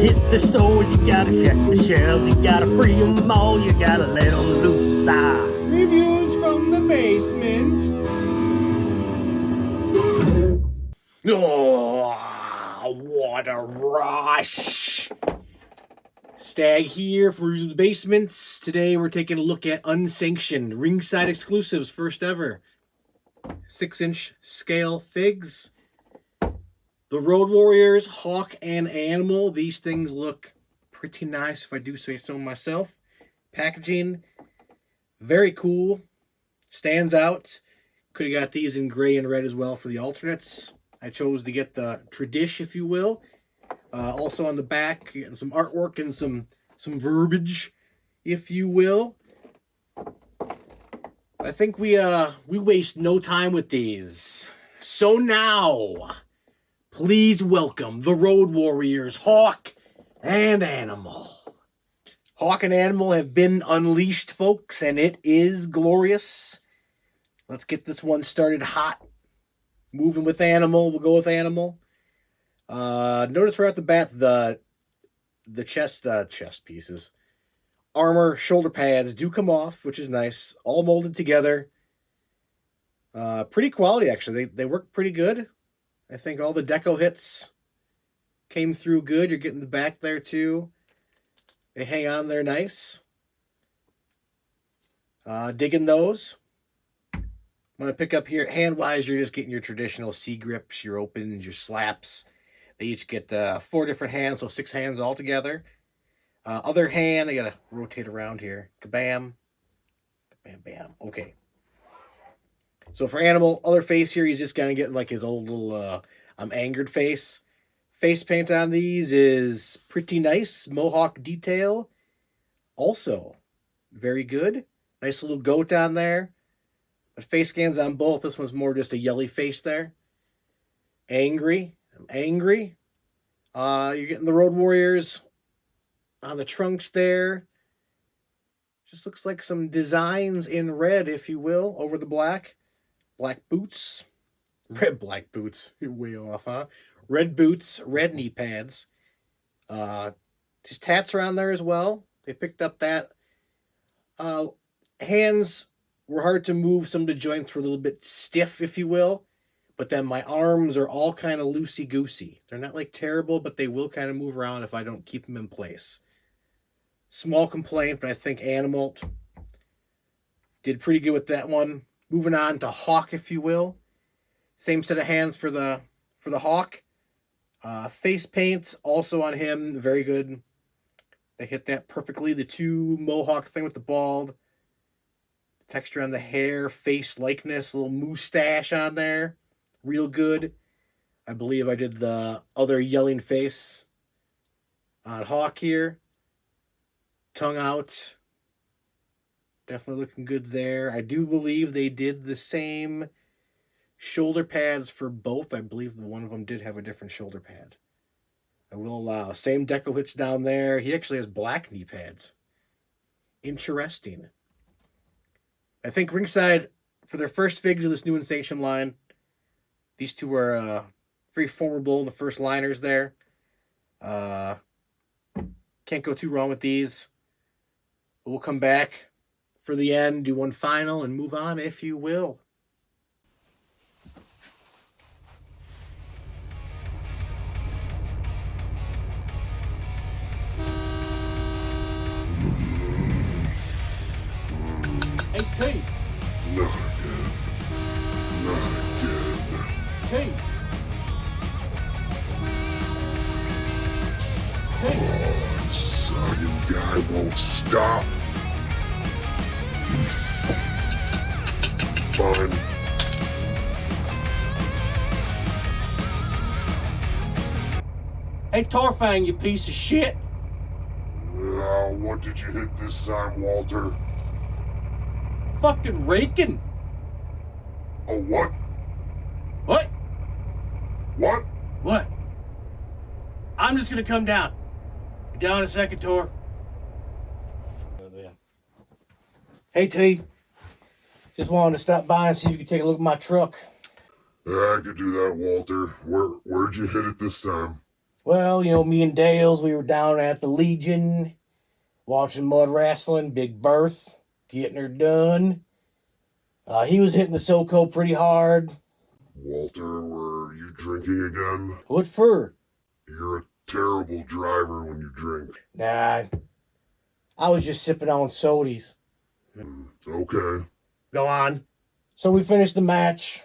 hit the stores, you gotta check the shelves, you gotta free them all, you gotta let them loose. Reviews from the basement. Oh, what a rush! Stag here for Reviews of the Basements. Today we're taking a look at Unsanctioned Ringside Exclusives, first ever 6-inch scale figs. The Road Warriors, Hawk and Animal. These things look pretty nice if I do say so myself. Packaging, very cool. Stands out. Could have got these in gray and red as well for the alternates. I chose to get the tradish, if you will. Also on the back, getting some artwork and some verbiage, if you will. I think we waste no time with these. So now, please welcome the Road Warriors, Hawk and Animal. Hawk and Animal have been unleashed, folks, and it is glorious. Let's get this one started hot. Moving with Animal, we'll go with Animal. Notice right off the bat the chest pieces, armor, shoulder pads do come off, which is nice. All molded together. Pretty quality actually. They work pretty good. I think all the deco hits came through good. You're getting the back there too. They hang on there nice. Digging those. I'm going to pick up here, hand-wise, you're just getting your traditional C-grips, your opens, your slaps. They each get 4 different hands, so 6 hands altogether. Other hand, I got to rotate around here. Kabam. Bam, bam. Okay. So for Animal, other face here, he's just kind of getting like his old little I'm angered face. Face paint on these is pretty nice. Mohawk detail. Also, very good. Nice little goat on there. But face scans on both. This one's more just a yelly face there. Angry. I'm angry. You're getting the Road Warriors on the trunks there. Just looks like some designs in red, if you will, over the black. Black boots. Red black boots. You're way off, huh? Red boots, red knee pads. Just tats around there as well. They picked up that. Hands were hard to move. Some of the joints were a little bit stiff, if you will. But then my arms are all kind of loosey-goosey. They're not like terrible, but they will kind of move around if I don't keep them in place. Small complaint, but I think Animal did pretty good with that one. Moving on to Hawk, if you will. Same set of hands for the Hawk. Face paint also on him, very good. They hit that perfectly. The 2 Mohawk thing with the bald. Texture on the hair, face likeness, a little mustache on there. Real good. I believe I did the other yelling face on Hawk here. Tongue out. Definitely looking good there. I do believe they did the same shoulder pads for both. I believe one of them did have a different shoulder pad. I will allow. Same deco hits down there. He actually has black knee pads. Interesting. I think Ringside, for their first figs of this new Unsanctioned line, these two are very formidable in the first liners there. Can't go too wrong with these. But we'll come back for the end, do one final, and move on, if you will. Hey, T. Not again. Not again. T. Oh, sagging guy won't stop. Fine. Hey, Torfang, you piece of shit. What did you hit this time, Walter? Fucking raking. Oh, what? What? What? What? I'm just gonna come down. Be down in a second, Tor. Hey, T. Just wanted to stop by and see if you could take a look at my truck. I could do that, Walter. Where'd you hit it this time? Well, you know, me and Dales, we were down at the Legion, watching mud wrestling, Big Berth, getting her done. He was hitting the SoCo pretty hard. Walter, were you drinking again? What for? You're a terrible driver when you drink. Nah, I was just sipping on sodies. Okay. Go on. So we finished the match,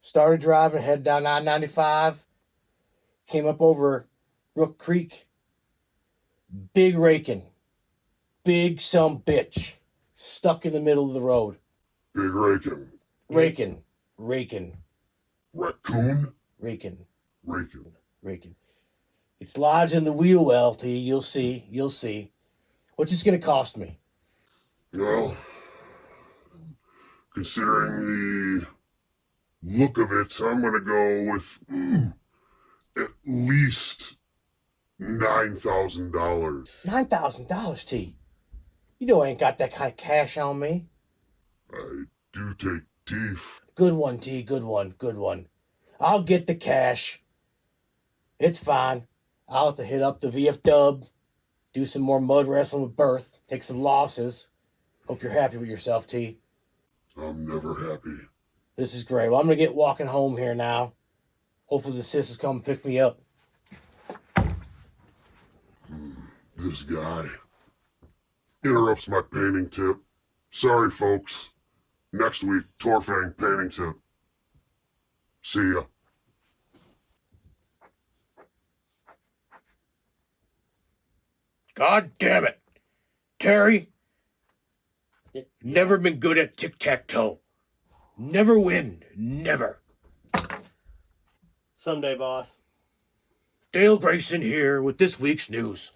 started driving, head down I-95, came up over Rook Creek. Big raking, big some bitch, stuck in the middle of the road. Big raking. Raking. Raccoon? Raking. Raking. It's lodged in the wheel well, T. You'll see. What's this going to cost me? Well, considering the look of it, I'm going to go with at least $9,000. $9,000, T. You know I ain't got that kind of cash on me. I do take teeth. Good one, T. Good one. I'll get the cash. It's fine. I'll have to hit up the VF Dub, do some more mud wrestling with Berth, take some losses. Hope you're happy with yourself, T. I'm never happy. This is great. Well, I'm going to get walking home here now. Hopefully the sisters come and pick me up. This guy interrupts my painting tip. Sorry, folks. Next week, Torfang painting tip. See ya. God damn it. Terry, never been good at tic-tac-toe. Never win. Never. Someday, boss. Dale Grayson here with this week's news.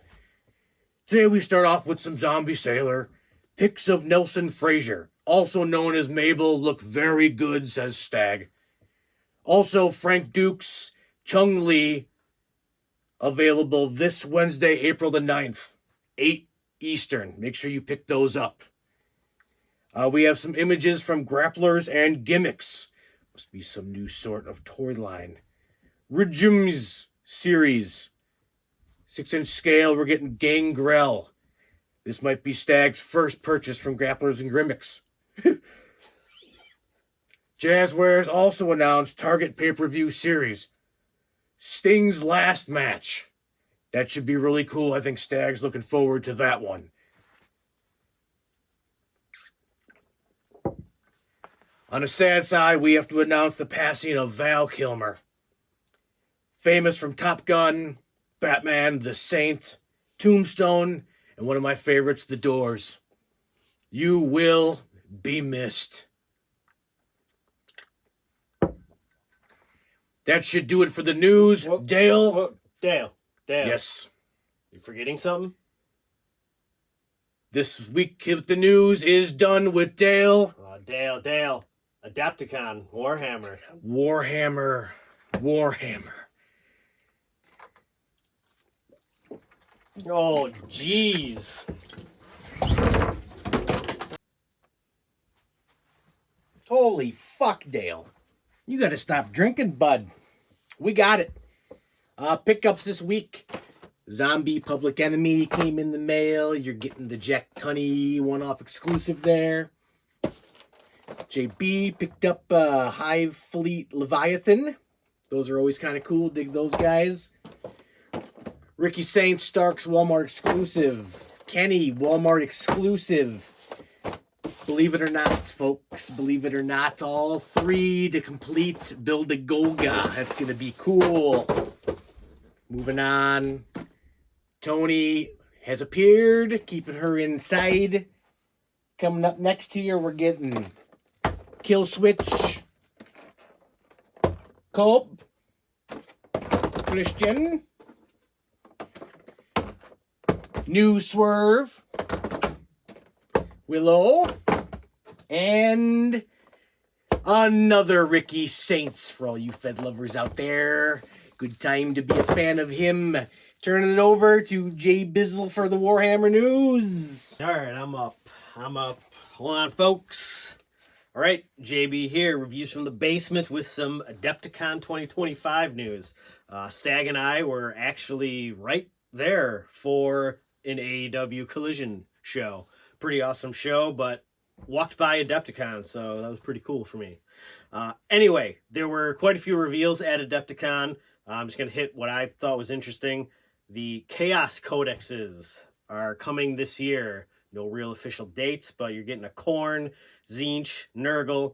Today we start off with some zombie sailor. Pics of Nelson Frazier, also known as Mabel, look very good, says Stag. Also, Frank Dukes, Chung Lee, available this Wednesday, April the 9th, 8 Eastern. Make sure you pick those up. We have some images from Grapplers and Gimmicks. Must be some new sort of toy line. Regimes series. 6-inch scale, we're getting Gangrel. This might be Stag's first purchase from Grapplers and Gimmicks. Jazzwares also announced Target pay-per-view series. Sting's last match. That should be really cool. I think Stag's looking forward to that one. On the sad side, we have to announce the passing of Val Kilmer. Famous from Top Gun, Batman, The Saint, Tombstone, and one of my favorites, The Doors. You will be missed. That should do it for the news. Whoa, Dale? Whoa, Dale. Yes. You forgetting something? This week of the news is done with Dale. Dale. Adapticon. Warhammer. Warhammer. Oh, jeez. Holy fuck, Dale. You gotta stop drinking, bud. We got it. Pickups this week. Zombie Public Enemy came in the mail. You're getting the Jack Tunney one-off exclusive there. JB picked up Hive Fleet Leviathan. Those are always kind of cool. Dig those guys. Ricky Saint Stark's Walmart exclusive. Kenny Walmart exclusive. Believe it or not, folks. Believe it or not, all 3 to complete Build a Golga. That's going to be cool. Moving on. Tony has appeared, keeping her inside. Coming up next here, we're getting Kill Switch, Cope, Christian, New Swerve, Willow, and another Ricky Saints for all you Fed lovers out there. Good time to be a fan of him. Turning it over to Jay Bizzle for the Warhammer news. All right, I'm up. Hold on, folks. All right, JB here, reviews from the basement with some Adepticon 2025 news. Stag and I were actually right there for an AEW Collision show. Pretty awesome show, but walked by Adepticon, so that was pretty cool for me. Anyway, there were quite a few reveals at Adepticon. I'm just going to hit what I thought was interesting. The Chaos Codexes are coming this year. No real official dates, but you're getting a Korn, Tzeentch, Nurgle.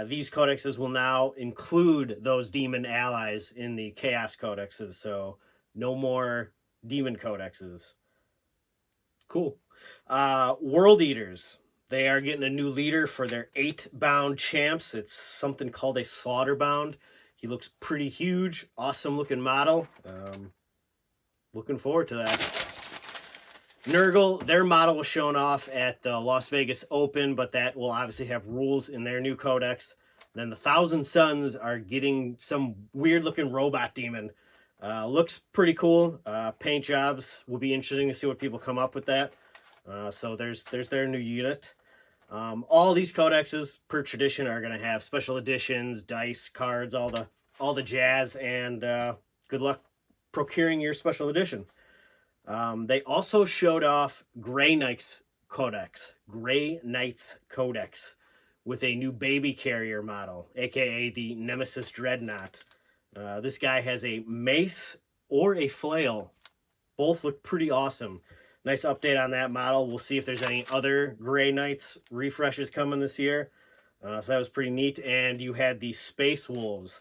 These codexes will now include those demon allies in the Chaos Codexes, so no more demon codexes. Cool. World Eaters. They are getting a new leader for their 8-bound champs. It's something called a Slaughterbound. He looks pretty huge. Awesome looking model. Looking forward to that. Nurgle, their model was shown off at the Las Vegas Open, but that will obviously have rules in their new codex. Then the Thousand Suns are getting some weird-looking robot demon. Looks pretty cool. Paint jobs will be interesting to see what people come up with that. So there's their new unit. All these codexes, per tradition, are going to have special editions, dice, cards, all the jazz, and good luck procuring your special edition. They also showed off Grey Knight's Codex, with a new baby carrier model, aka the Nemesis Dreadnought. This guy has a mace or a flail. Both look pretty awesome. Nice update on that model. We'll see if there's any other Grey Knights refreshes coming this year. So that was pretty neat. And you had the Space Wolves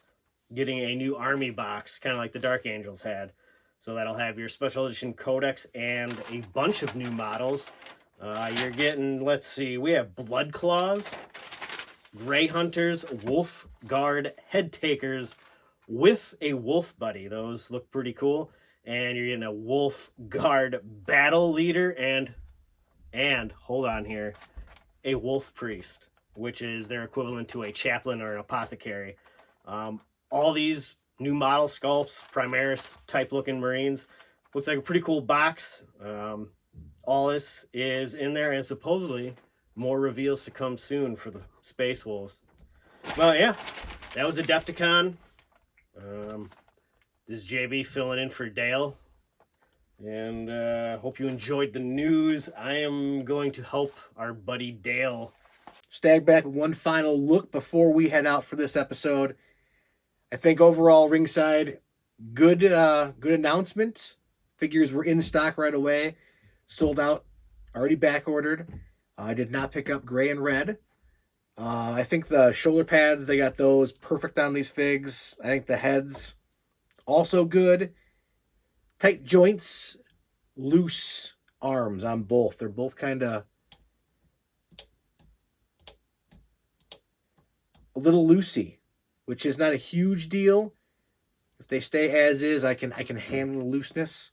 getting a new army box, kind of like the Dark Angels had. So that'll have your special edition codex and a bunch of new models. You're getting, let's see, we have Blood Claws, Grey Hunters, Wolf Guard Head Takers with a Wolf Buddy. Those look pretty cool. And you're getting a Wolf Guard Battle Leader and hold on here, a Wolf Priest, which is their equivalent to a chaplain or an apothecary. All these new model sculpts, Primaris type looking Marines. Looks like a pretty cool box. All this is in there, and supposedly more reveals to come soon for the Space Wolves. Well, yeah, that was Adepticon. This is JB filling in for Dale. And hope you enjoyed the news. I am going to help our buddy Dale. Stag back with one final look before we head out for this episode. I think overall, Ringside, good announcement. Figures were in stock right away. Sold out, already back ordered. I did not pick up gray and red. I think the shoulder pads, they got those perfect on these figs. I think the heads, also good. Tight joints, loose arms on both. They're both kind of a little loosey, which is not a huge deal. If they stay as is, I can handle the looseness.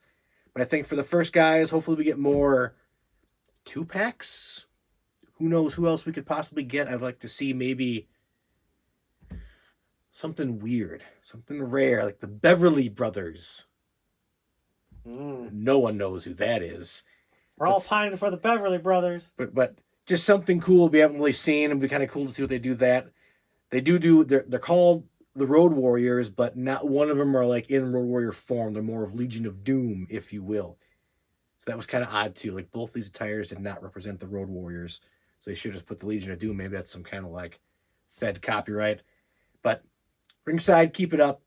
But I think for the first guys, hopefully we get more 2-packs. Who knows who else we could possibly get? I'd like to see maybe something weird, something rare, like the Beverly Brothers. No one knows who that is. We're all pining for the Beverly Brothers. But just something cool we haven't really seen. It'd be kind of cool to see what they do that. They they're called the Road Warriors, but not one of them are like in Road Warrior form. They're more of Legion of Doom, if you will. So that was kind of odd too. Like both these attires did not represent the Road Warriors. So they should just put the Legion of Doom. Maybe that's some kind of like Fed copyright. But Ringside, keep it up.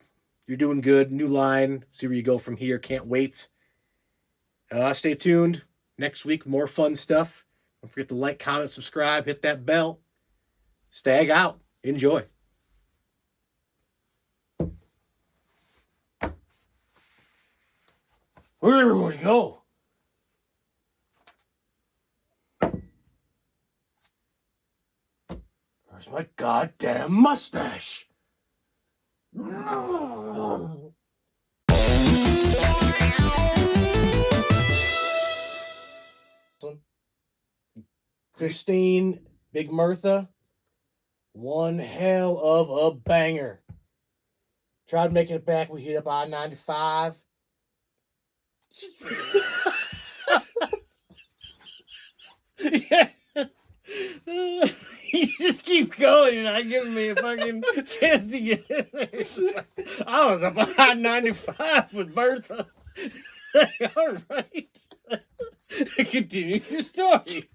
You're doing good. New line. See where you go from here. Can't wait. Stay tuned. Next week, more fun stuff. Don't forget to like, comment, subscribe, hit that bell. Stag out. Enjoy. Where'd everybody go? Where's my goddamn mustache? Christine, Big Bertha, one hell of a banger. Tried making it back. We hit up I-95. Yeah. You just keep going. You're not giving me a fucking chance to get in there. I was up on 95 with Bertha. All right. Continue your story.